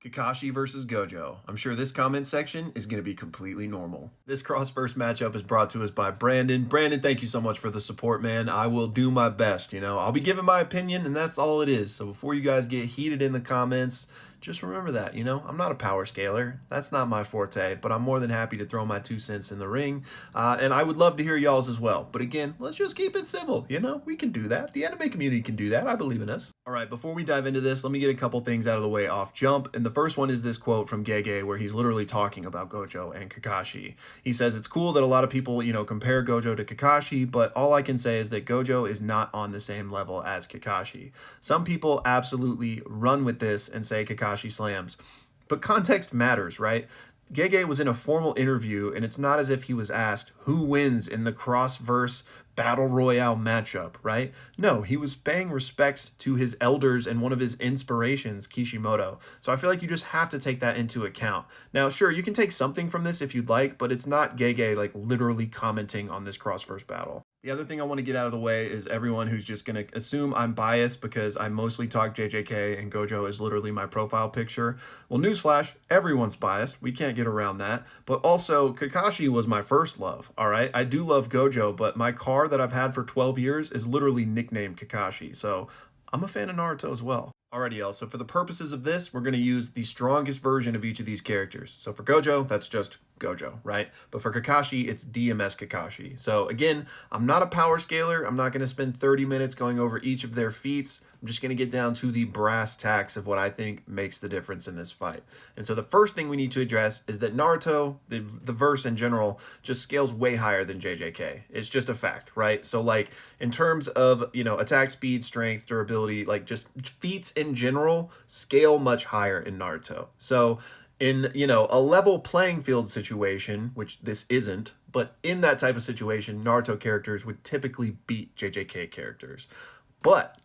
Kakashi versus Gojo. I'm sure this comment section is going to be completely normal. This cross-verse matchup is brought to us by Brandon. Brandon, thank you so much for the support, man. I will do my best, I'll be giving my opinion, and that's all it is. So before you guys get heated in the comments, just remember that, I'm not a power scaler. That's not my forte, but I'm more than happy to throw my 2 cents in the ring. And I would love to hear y'all's as well. But again, let's just keep it civil, We can do that. The anime community can do that. I believe in us. All right, before we dive into this, let me get a couple things out of the way off jump. And the first one is this quote from Gege where he's literally talking about Gojo and Kakashi. He says, it's cool that a lot of people, compare Gojo to Kakashi, but all I can say is that Gojo is not on the same level as Kakashi. Some people absolutely run with this and say Kakashi slams. But context matters, right? Gege was in a formal interview, and it's not as if he was asked who wins in the cross-verse battle royale matchup, right? No, he was paying respects to his elders and one of his inspirations, Kishimoto. So I feel like you just have to take that into account. Now, sure, you can take something from this if you'd like, but it's not Gege like literally commenting on this cross-verse battle. The other thing I want to get out of the way is everyone who's just going to assume I'm biased because I mostly talk JJK and Gojo is literally my profile picture. Well, newsflash, everyone's biased. We can't get around that. But also, Kakashi was my first love, all right? I do love Gojo, but my car that I've had for 12 years is literally nicknamed Kakashi. So I'm a fan of Naruto as well. Alrighty, y'all, so for the purposes of this, we're going to use the strongest version of each of these characters. So for Gojo, that's just Gojo, right? But for Kakashi, it's DMS Kakashi. So again, I'm not a power scaler. I'm not going to spend 30 minutes going over each of their feats. I'm just going to get down to the brass tacks of what I think makes the difference in this fight. And so the first thing we need to address is that Naruto, the verse in general, just scales way higher than JJK. It's just a fact, right? So like in terms of, attack speed, strength, durability, like just feats in general scale much higher in Naruto. So in, a level playing field situation, which this isn't, but in that type of situation, Naruto characters would typically beat JJK characters. But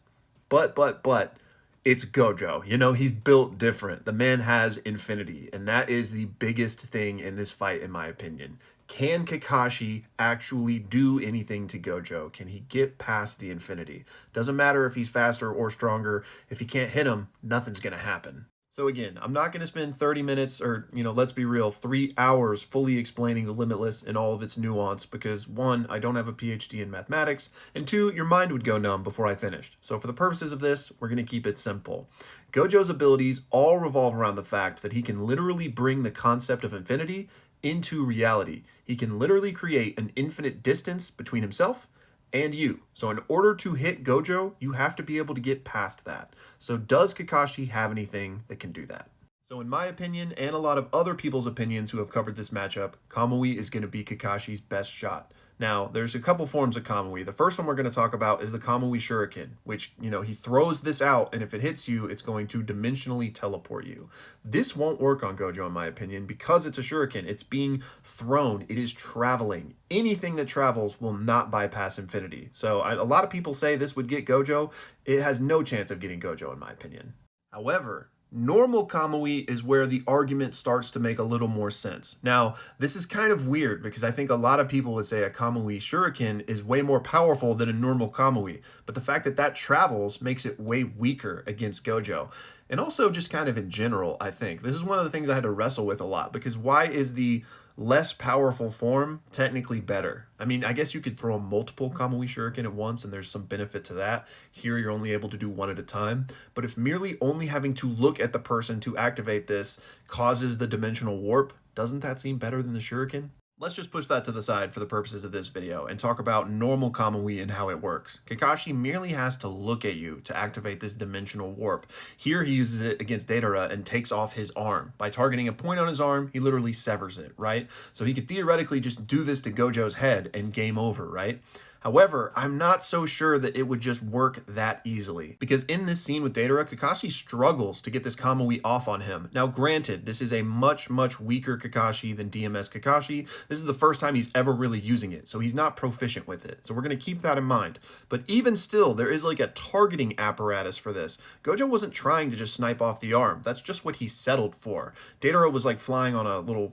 it's Gojo. He's built different. The man has infinity, and that is the biggest thing in this fight, in my opinion. Can Kakashi actually do anything to Gojo? Can he get past the infinity? Doesn't matter if he's faster or stronger. If he can't hit him, nothing's going to happen. So again, I'm not going to spend 30 minutes or, let's be real, 3 hours fully explaining the Limitless and all of its nuance because 1, I don't have a PhD in mathematics, and 2, your mind would go numb before I finished. So for the purposes of this, we're going to keep it simple. Gojo's abilities all revolve around the fact that he can literally bring the concept of infinity into reality. He can literally create an infinite distance between himself and you. So in order to hit Gojo, you have to be able to get past that. So does Kakashi have anything that can do that? So in my opinion, and a lot of other people's opinions who have covered this matchup, Kamui is going to be Kakashi's best shot. Now, there's a couple forms of Kamui. The first one we're going to talk about is the Kamui Shuriken, which, he throws this out, and if it hits you, it's going to dimensionally teleport you. This won't work on Gojo, in my opinion, because it's a Shuriken. It's being thrown. It is traveling. Anything that travels will not bypass infinity. So a lot of people say this would get Gojo. It has no chance of getting Gojo, in my opinion. However, normal Kamui is where the argument starts to make a little more sense. Now, this is kind of weird because I think a lot of people would say a Kamui Shuriken is way more powerful than a normal Kamui, but the fact that that travels makes it way weaker against Gojo. And also just kind of in general, I think. This is one of the things I had to wrestle with a lot because why is the less powerful form technically better? I mean, I guess you could throw multiple Kamui Shuriken at once and there's some benefit to that. Here you're only able to do one at a time. But if merely only having to look at the person to activate this causes the dimensional warp, doesn't that seem better than the Shuriken? Let's just push that to the side for the purposes of this video and talk about normal Kamui and how it works. Kakashi merely has to look at you to activate this dimensional warp. Here he uses it against Deidara and takes off his arm. By targeting a point on his arm, he literally severs it, right? So he could theoretically just do this to Gojo's head and game over, right? However, I'm not so sure that it would just work that easily. Because in this scene with Deidara, Kakashi struggles to get this Kamui off on him. Now granted, this is a much weaker Kakashi than DMS Kakashi. This is the first time he's ever really using it, so he's not proficient with it. So we're going to keep that in mind. But even still, there is like a targeting apparatus for this. Gojo wasn't trying to just snipe off the arm. That's just what he settled for. Deidara was like flying on a little,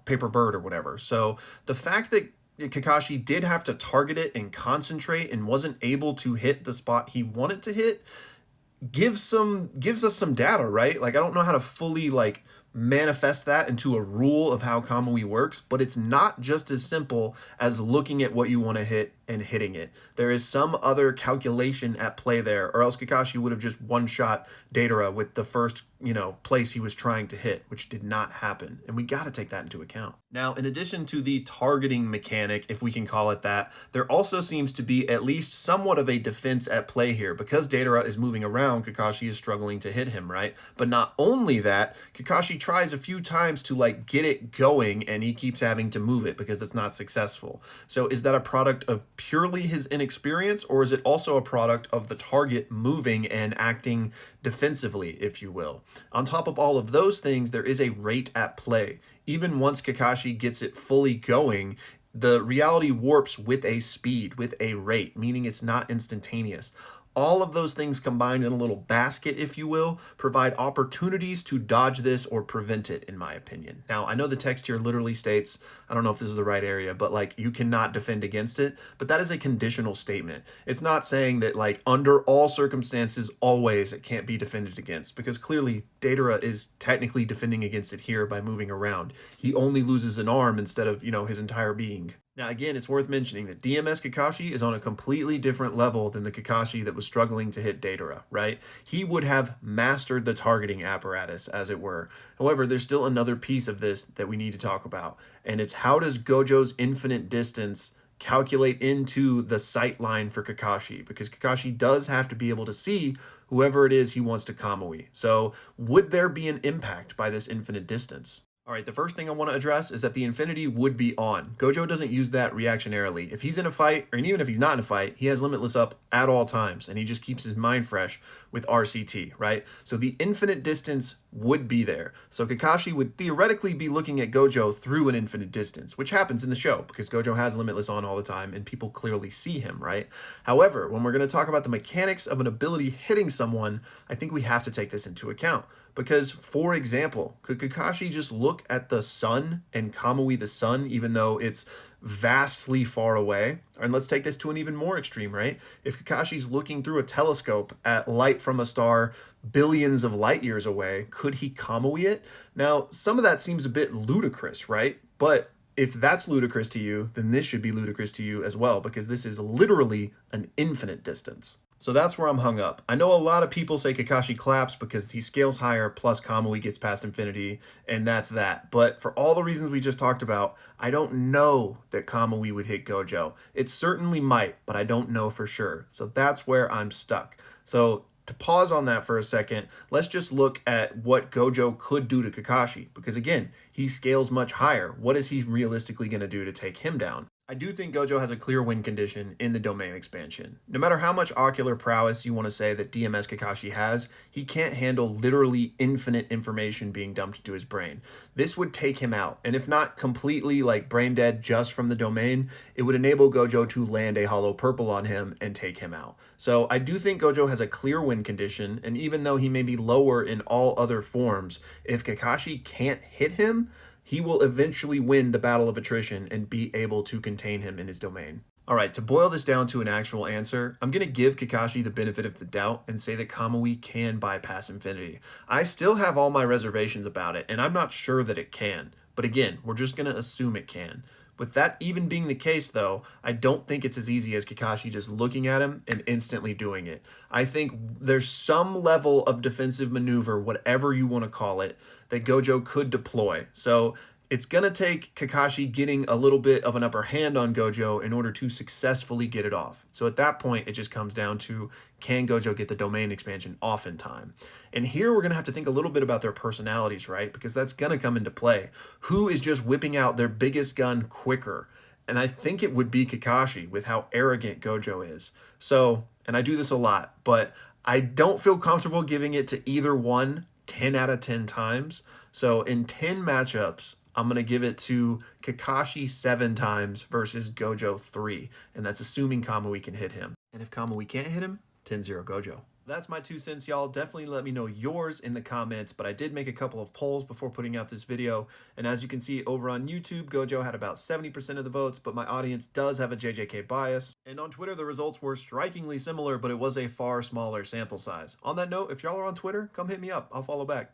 paper bird or whatever. So the fact that Kakashi did have to target it and concentrate and wasn't able to hit the spot he wanted to hit, gives us some data, right? Like I don't know how to fully like manifest that into a rule of how Kamui works, but it's not just as simple as looking at what you want to hit and hitting it. There is some other calculation at play there, or else Kakashi would have just one-shot Deidara with the first, place he was trying to hit, which did not happen. And we got to take that into account. Now, in addition to the targeting mechanic, if we can call it that, there also seems to be at least somewhat of a defense at play here. Because Deidara is moving around, Kakashi is struggling to hit him, right? But not only that, Kakashi tries a few times to like get it going and he keeps having to move it because it's not successful. So is that a product of purely his inexperience, or is it also a product of the target moving and acting defensively, if you will? On top of all of those things, there is a rate at play. Even once Kakashi gets it fully going, the reality warps with a speed, with a rate, meaning it's not instantaneous. All of those things combined in a little basket, if you will, provide opportunities to dodge this or prevent it, in my opinion. Now, I know the text here literally states, I don't know if this is the right area, but like you cannot defend against it, but that is a conditional statement. It's not saying that like under all circumstances, always it can't be defended against, because clearly Deidara is technically defending against it here by moving around. He only loses an arm instead of, his entire being. Now, again, it's worth mentioning that DMS Kakashi is on a completely different level than the Kakashi that was struggling to hit Deidara, right? He would have mastered the targeting apparatus, as it were. However, there's still another piece of this that we need to talk about, and it's how does Gojo's infinite distance calculate into the sight line for Kakashi? Because Kakashi does have to be able to see whoever it is he wants to Kamui. So would there be an impact by this infinite distance? All right, the first thing I want to address is that the infinity would be on. Gojo doesn't use that reactionarily. If he's in a fight, or even if he's not in a fight, he has limitless up at all times, and he just keeps his mind fresh with RCT, right? So the infinite distance would be there. So Kakashi would theoretically be looking at Gojo through an infinite distance, which happens in the show because Gojo has limitless on all the time and people clearly see him, right? However, when we're going to talk about the mechanics of an ability hitting someone, I think we have to take this into account. Because, for example, could Kakashi just look at the sun and Kamui the sun, even though it's vastly far away? And let's take this to an even more extreme, right? If Kakashi's looking through a telescope at light from a star billions of light years away, could he Kamui it? Now, some of that seems a bit ludicrous, right? But if that's ludicrous to you, then this should be ludicrous to you as well, because this is literally an infinite distance. So that's where I'm hung up. I know a lot of people say Kakashi claps because he scales higher plus Kamui gets past infinity, and that's that. But for all the reasons we just talked about, I don't know that Kamui would hit Gojo. It certainly might, but I don't know for sure. So that's where I'm stuck. So to pause on that for a second, let's just look at what Gojo could do to Kakashi. Because again, he scales much higher. What is he realistically going to do to take him down? I do think Gojo has a clear win condition in the domain expansion. No matter how much ocular prowess you want to say that DMS Kakashi has, he can't handle literally infinite information being dumped into his brain. This would take him out, and if not completely like brain dead just from the domain, it would enable Gojo to land a hollow purple on him and take him out. So I do think Gojo has a clear win condition, and even though he may be lower in all other forms, if Kakashi can't hit him, he will eventually win the battle of attrition and be able to contain him in his domain. All right, to boil this down to an actual answer, I'm going to give Kakashi the benefit of the doubt and say that Kamui can bypass infinity. I still have all my reservations about it, and I'm not sure that it can. But again, we're just going to assume it can. With that even being the case, though, I don't think it's as easy as Kakashi just looking at him and instantly doing it. I think there's some level of defensive maneuver, whatever you want to call it, that Gojo could deploy. So it's going to take Kakashi getting a little bit of an upper hand on Gojo in order to successfully get it off. So at that point, it just comes down to, can Gojo get the domain expansion off in time? And here we're going to have to think a little bit about their personalities, right? Because that's going to come into play. Who is just whipping out their biggest gun quicker? And I think it would be Kakashi with how arrogant Gojo is. So, and I do this a lot, but I don't feel comfortable giving it to either one 10 out of 10 times. So in 10 matchups, I'm going to give it to Kakashi 7 times versus Gojo 3. And that's assuming Kamui can hit him. And if Kamui can't hit him, 10-0 Gojo. That's my 2 cents, y'all. Definitely let me know yours in the comments, but I did make a couple of polls before putting out this video, and as you can see over on YouTube, Gojo had about 70% of the votes, but my audience does have a JJK bias, and on Twitter the results were strikingly similar, but it was a far smaller sample size. On that note, if y'all are on Twitter, come hit me up. I'll follow back.